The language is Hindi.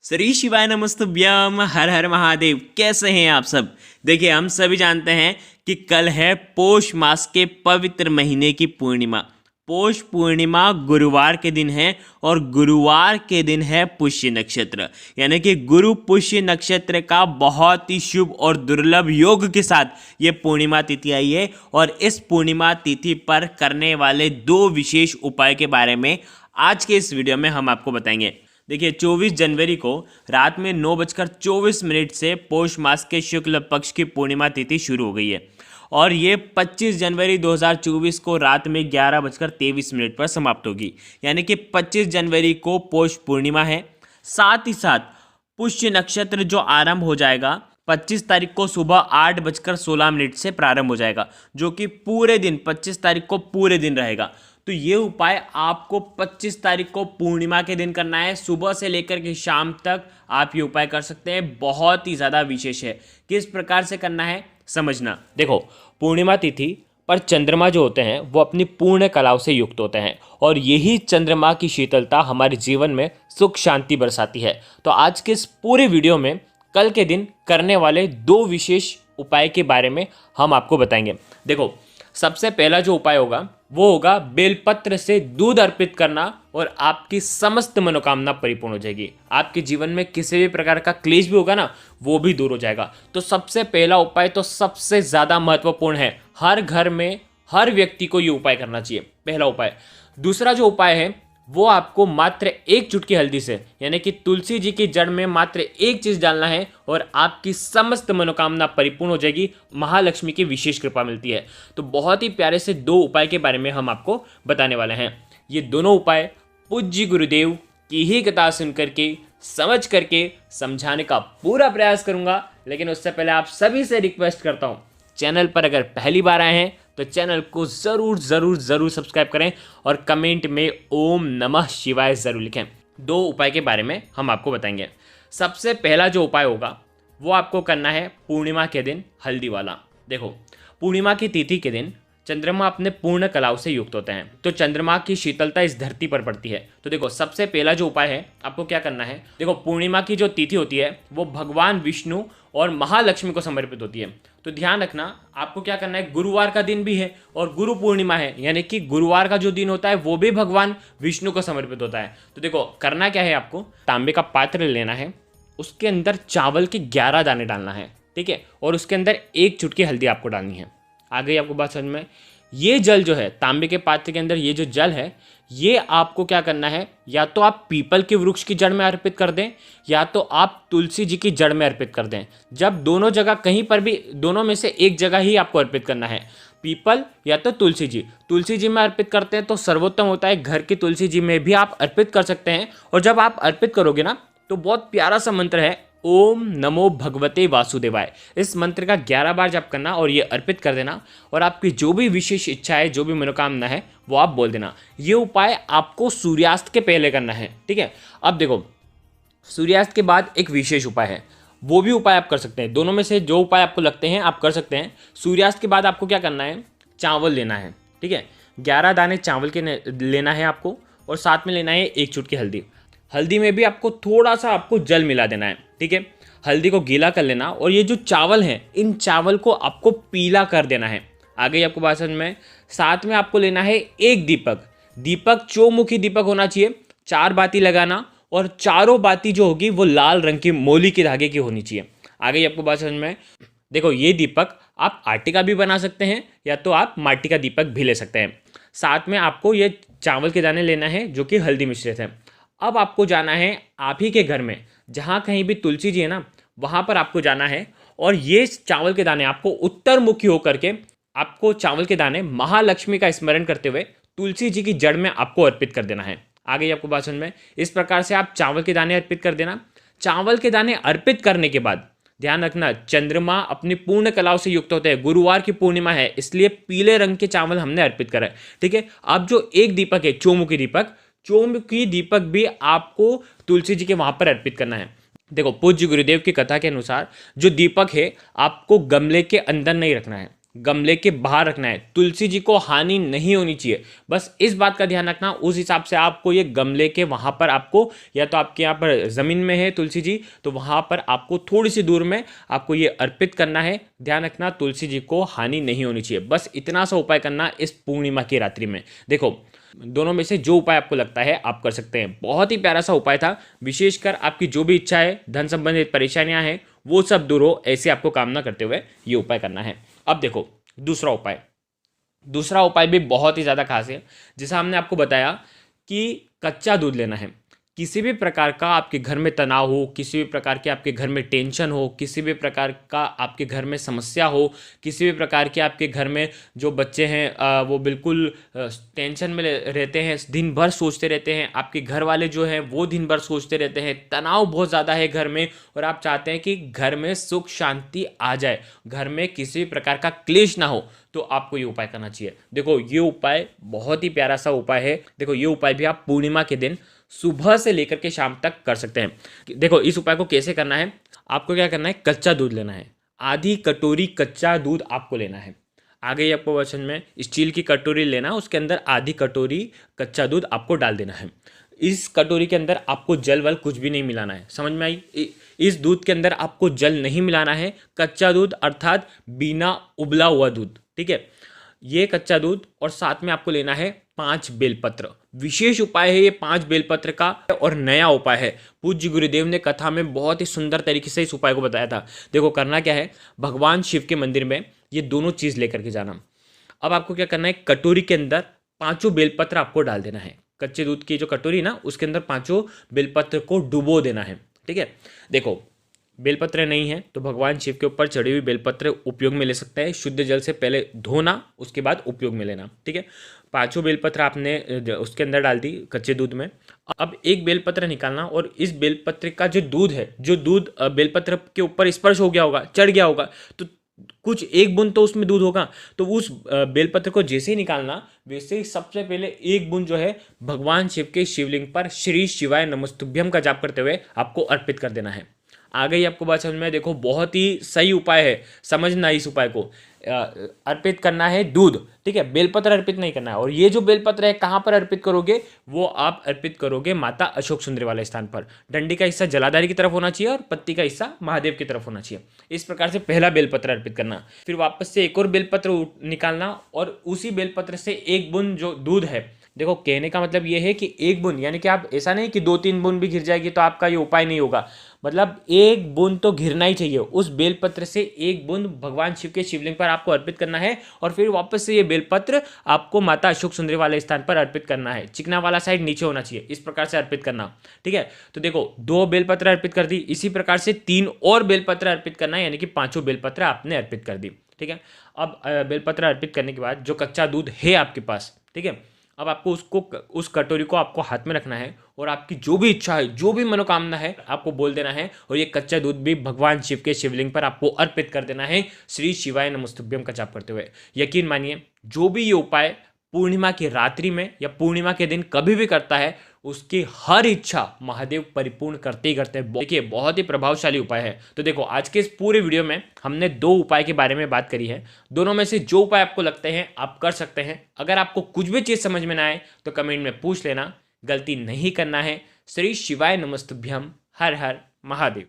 श्री शिवाय नमस्तुभ्यम, हर हर महादेव। कैसे हैं आप सब। देखिए, हम सभी जानते हैं कि कल है पौष मास के पवित्र महीने की पूर्णिमा। पौष पूर्णिमा गुरुवार के दिन है और गुरुवार के दिन है पुष्य नक्षत्र, यानी कि गुरु पुष्य नक्षत्र का बहुत ही शुभ और दुर्लभ योग के साथ ये पूर्णिमा तिथि आई है। और इस पूर्णिमा तिथि पर करने वाले दो विशेष उपाय के बारे में आज के इस वीडियो में हम आपको बताएंगे। देखिए, 24 जनवरी को रात में 9:24 से पौष मास के शुक्ल पक्ष की पूर्णिमा तिथि शुरू हो गई है और ये 25 जनवरी 2024 को रात में 11:23 पर समाप्त होगी। यानी कि 25 जनवरी को पौष पूर्णिमा है। साथ ही साथ पुष्य नक्षत्र जो आरंभ हो जाएगा 25 तारीख को सुबह 8:16 से प्रारंभ हो जाएगा, जो कि पूरे दिन 25 तारीख को पूरे दिन रहेगा। तो ये उपाय आपको 25 तारीख को पूर्णिमा के दिन करना है। सुबह से लेकर के शाम तक आप ये उपाय कर सकते हैं। बहुत ही ज़्यादा विशेष है। किस प्रकार से करना है समझना। देखो, पूर्णिमा तिथि पर चंद्रमा जो होते हैं वो अपनी पूर्ण कलाओं से युक्त होते हैं और यही चंद्रमा की शीतलता हमारे जीवन में सुख शांति बरसाती है। तो आज के इस पूरे वीडियो में कल के दिन करने वाले दो विशेष उपाय के बारे में हम आपको बताएंगे। देखो, सबसे पहला जो उपाय होगा वो होगा बेलपत्र से दूध अर्पित करना और आपकी समस्त मनोकामना परिपूर्ण हो जाएगी। आपके जीवन में किसी भी प्रकार का क्लेश भी होगा ना, वो भी दूर हो जाएगा। तो सबसे पहला उपाय तो सबसे ज़्यादा महत्वपूर्ण है। हर घर में हर व्यक्ति को ये उपाय करना चाहिए, पहला उपाय। दूसरा जो उपाय है वो आपको मात्र एक चुटकी हल्दी से, यानी कि तुलसी जी की जड़ में मात्र एक चीज़ डालना है और आपकी समस्त मनोकामना परिपूर्ण हो जाएगी। महालक्ष्मी की विशेष कृपा मिलती है। तो बहुत ही प्यारे से दो उपाय के बारे में हम आपको बताने वाले हैं। ये दोनों उपाय पूज्य गुरुदेव की ही कथा सुन करके समझ करके समझाने का पूरा प्रयास करूंगा। लेकिन उससे पहले आप सभी से रिक्वेस्ट करता हूँ, चैनल पर अगर पहली बार आए हैं तो चैनल को ज़रूर सब्सक्राइब करें और कमेंट में ओम नमः शिवाय ज़रूर लिखें। दो उपाय के बारे में हम आपको बताएंगे। सबसे पहला जो उपाय होगा वो आपको करना है पूर्णिमा के दिन हल्दी वाला। देखो, पूर्णिमा की तिथि के दिन चंद्रमा अपने पूर्ण कलाओं से युक्त होते हैं, तो चंद्रमा की शीतलता इस धरती पर पड़ती है। तो देखो, सबसे पहला जो उपाय है आपको क्या करना है। देखो, पूर्णिमा की जो तिथि होती है वो भगवान विष्णु और महालक्ष्मी को समर्पित होती है। तो ध्यान रखना, आपको क्या करना है, गुरुवार का दिन भी है और गुरु पूर्णिमा है, यानी कि गुरुवार का जो दिन होता है वो भी भगवान विष्णु को समर्पित होता है। तो देखो, करना क्या है, आपको तांबे का पात्र लेना है, उसके अंदर चावल के 11 दाने डालना है, ठीक है, और उसके अंदर एक चुटकी हल्दी आपको डालनी है। आ गई आपको बात समझ में। ये जल जो है तांबे के पात्र के अंदर, ये जो जल है ये आपको क्या करना है, या तो आप पीपल के वृक्ष की जड़ में अर्पित कर दें या तो आप तुलसी जी की जड़ में अर्पित कर दें। जब दोनों जगह कहीं पर भी, दोनों में से एक जगह ही आपको अर्पित करना है, पीपल या तो तुलसी जी। तुलसी जी में अर्पित करते हैं तो सर्वोत्तम होता है। घर की तुलसी जी में भी आप अर्पित कर सकते हैं। और जब आप अर्पित करोगे ना तो बहुत प्यारा सा मंत्र है, ओम नमो भगवते वासुदेवाय। इस मंत्र का 11 बार जप करना और ये अर्पित कर देना और आपकी जो भी विशेष इच्छा है, जो भी मनोकामना है वो आप बोल देना। ये उपाय आपको सूर्यास्त के पहले करना है, ठीक है। अब देखो, सूर्यास्त के बाद एक विशेष उपाय है, वो भी उपाय आप कर सकते हैं। दोनों में से जो उपाय आपको लगते हैं आप कर सकते हैं। सूर्यास्त के बाद आपको क्या करना है, चावल लेना है, ठीक है, 11 दाने चावल के लेना है आपको और साथ में लेना है एक चुटकी हल्दी। हल्दी में भी आपको थोड़ा सा आपको जल मिला देना है, ठीक है। हल्दी को गीला कर लेना और ये जो चावल हैं इन चावल को आपको पीला कर देना है। आ गई आपको बात समझ में। साथ में आपको लेना है एक दीपक चौमुखी दीपक होना चाहिए। 4 बाती लगाना और चारों बाती जो होगी वो लाल रंग की मोली के धागे की होनी चाहिए। आ गई आपको बात समझ में। देखो, ये दीपक आप आटे का भी बना सकते हैं या तो आप माटी का दीपक भी ले सकते हैं। साथ में आपको ये चावल के दाने लेना है जो कि हल्दी मिश्रित है। अब आपको जाना है आप ही के घर में, जहाँ कहीं भी तुलसी जी है ना, वहाँ पर आपको जाना है और ये चावल के दाने आपको उत्तर मुखी होकर के, आपको चावल के दाने महालक्ष्मी का स्मरण करते हुए तुलसी जी की जड़ में आपको अर्पित कर देना है। आ गई आपको बात समझ में। इस प्रकार से आप चावल के दाने अर्पित कर देना। चावल के दाने अर्पित करने के बाद ध्यान रखना, चंद्रमा अपनी पूर्ण कलाओं से युक्त होते हैं। गुरुवार की पूर्णिमा है इसलिए पीले रंग के चावल हमने अर्पित करा है, ठीक है। अब जो एक दीपक है चौमुखी दीपक भी आपको तुलसी जी के वहां पर अर्पित करना है। देखो, पूज्य गुरुदेव की कथा के अनुसार जो दीपक है आपको गमले के अंदर नहीं रखना है, गमले के बाहर रखना है। तुलसी जी को हानि नहीं होनी चाहिए, बस इस बात का ध्यान रखना। उस हिसाब से आपको ये गमले के वहाँ पर आपको, या तो आपके यहाँ पर ज़मीन में है तुलसी जी तो वहाँ पर आपको थोड़ी सी दूर में आपको ये अर्पित करना है। ध्यान रखना तुलसी जी को हानि नहीं होनी चाहिए। बस इतना सा उपाय करना इस पूर्णिमा की रात्रि में। देखो दोनों में से जो उपाय आपको लगता है आप कर सकते हैं। बहुत ही प्यारा सा उपाय था। विशेषकर आपकी जो भी इच्छा है, धन संबंधित परेशानियां हैं, वो सब दूर हो, ऐसे आपको कामना करते हुए ये उपाय करना है। अब देखो दूसरा उपाय भी बहुत ही ज़्यादा खास है। जैसा हमने आपको बताया कि कच्चा दूध लेना है। किसी भी प्रकार का आपके घर में तनाव हो, किसी भी प्रकार के आपके घर में टेंशन हो, किसी भी प्रकार का आपके घर में समस्या हो, किसी भी प्रकार के आपके घर में जो बच्चे हैं वो बिल्कुल टेंशन में रहते हैं, दिन भर सोचते रहते हैं, आपके घर वाले जो हैं वो दिन भर सोचते रहते हैं, तनाव बहुत ज़्यादा है घर में और आप चाहते हैं कि घर में सुख शांति आ जाए, घर में किसी भी प्रकार का क्लेश ना हो, तो आपको ये उपाय करना चाहिए। देखो ये उपाय बहुत ही प्यारा सा उपाय है। देखो ये उपाय भी आप पूर्णिमा के दिन सुबह से लेकर के शाम तक कर सकते हैं। देखो इस उपाय को कैसे करना है, आपको क्या करना है, कच्चा दूध लेना है। आधी कटोरी कच्चा दूध आपको लेना है। आगे ही आपको वचन में स्टील की कटोरी लेना, उसके अंदर आधी कटोरी कच्चा दूध आपको डाल देना है। इस कटोरी के अंदर आपको जल वल कुछ भी नहीं मिलाना है, समझ में आई। इस दूध के अंदर आपको जल नहीं मिलाना है। कच्चा दूध अर्थात बिना उबला हुआ दूध, ठीक है। ये कच्चा दूध और साथ में आपको लेना है 5 बेलपत्र। विशेष उपाय है ये 5 बेलपत्र का और नया उपाय है। पूज्य गुरुदेव ने कथा में बहुत ही सुंदर तरीके से इस उपाय को बताया था। देखो करना क्या है, भगवान शिव के मंदिर में ये दोनों चीज़ लेकर के जाना। अब आपको क्या करना है, कटोरी के अंदर 5 बेलपत्र आपको डाल देना है। कच्चे दूध की जो कटोरी ना, उसके अंदर 5 बेलपत्र को डुबो देना है, ठीक है। देखो बेलपत्र नहीं है तो भगवान शिव के ऊपर चढ़ी हुई बेलपत्र उपयोग में ले सकते हैं। शुद्ध जल से पहले धोना, उसके बाद उपयोग में लेना, ठीक है। 5 बेलपत्र आपने उसके अंदर डाल दी कच्चे दूध में। अब एक बेलपत्र निकालना और इस बेलपत्र का जो दूध है, जो दूध बेलपत्र के ऊपर स्पर्श हो गया होगा, चढ़ गया होगा, तो कुछ एक बूंद तो उसमें दूध होगा, तो उस बेलपत्र को जैसे ही निकालना, वैसे ही सबसे पहले एक बूंद जो है भगवान शिव के शिवलिंग पर श्री शिवाय नमस्तुभ्यम का जाप करते हुए आपको अर्पित कर देना है। आ गई आपको बात समझ में। देखो बहुत ही सही उपाय है, समझना इस उपाय को। अर्पित करना है दूध, ठीक है, बेलपत्र अर्पित नहीं करना है। और ये जो बेलपत्र है कहाँ पर अर्पित करोगे, वो आप अर्पित करोगे माता अशोक सुंदरी वाले स्थान पर। डंडी का हिस्सा जलाधारी की तरफ होना चाहिए और पत्ती का हिस्सा महादेव की तरफ होना चाहिए। इस प्रकार से पहला बेलपत्र अर्पित करना, फिर वापस से एक और बेलपत्र निकालना और उसी बेलपत्र से एक बूंद जो दूध है, देखो कहने का मतलब ये है कि एक बूंद, यानी कि आप ऐसा नहीं कि 2-3 बूंद भी गिर जाएगी तो आपका ये उपाय नहीं होगा, मतलब एक बूंद तो घिरना ही चाहिए। उस बेलपत्र से एक बूंद भगवान शिव के शिवलिंग पर आपको अर्पित करना है और फिर वापस से ये बेलपत्र आपको माता अशोक सुंदरी वाले स्थान पर अर्पित करना है। चिकना वाला साइड नीचे होना चाहिए, इस प्रकार से अर्पित करना, ठीक है। तो देखो 2 बेलपत्र अर्पित कर दी, इसी प्रकार से 3 और बेलपत्र अर्पित करना है, यानी कि 5 बेलपत्र आपने अर्पित कर दी, ठीक है। अब बेलपत्र अर्पित करने के बाद जो कच्चा दूध है आपके पास, ठीक है, अब आपको उस कटोरी को आपको हाथ में रखना है और आपकी जो भी इच्छा है, जो भी मनोकामना है, आपको बोल देना है और ये कच्चा दूध भी भगवान शिव के शिवलिंग पर आपको अर्पित कर देना है श्री शिवाय नमस्तुभ्यम का जाप करते हुए। यकीन मानिए जो भी ये उपाय पूर्णिमा की रात्रि में या पूर्णिमा के दिन कभी भी करता है, उसकी हर इच्छा महादेव परिपूर्ण करते ही करते हैं। देखिए बहुत ही प्रभावशाली उपाय है। तो देखो आज के इस पूरे वीडियो में हमने 2 उपाय के बारे में बात करी है। दोनों में से जो उपाय आपको लगते हैं आप कर सकते हैं। अगर आपको कुछ भी चीज़ समझ में ना आए तो कमेंट में पूछ लेना, गलती नहीं करना है। श्री शिवाय नमस्तुभ्यम। हर हर महादेव।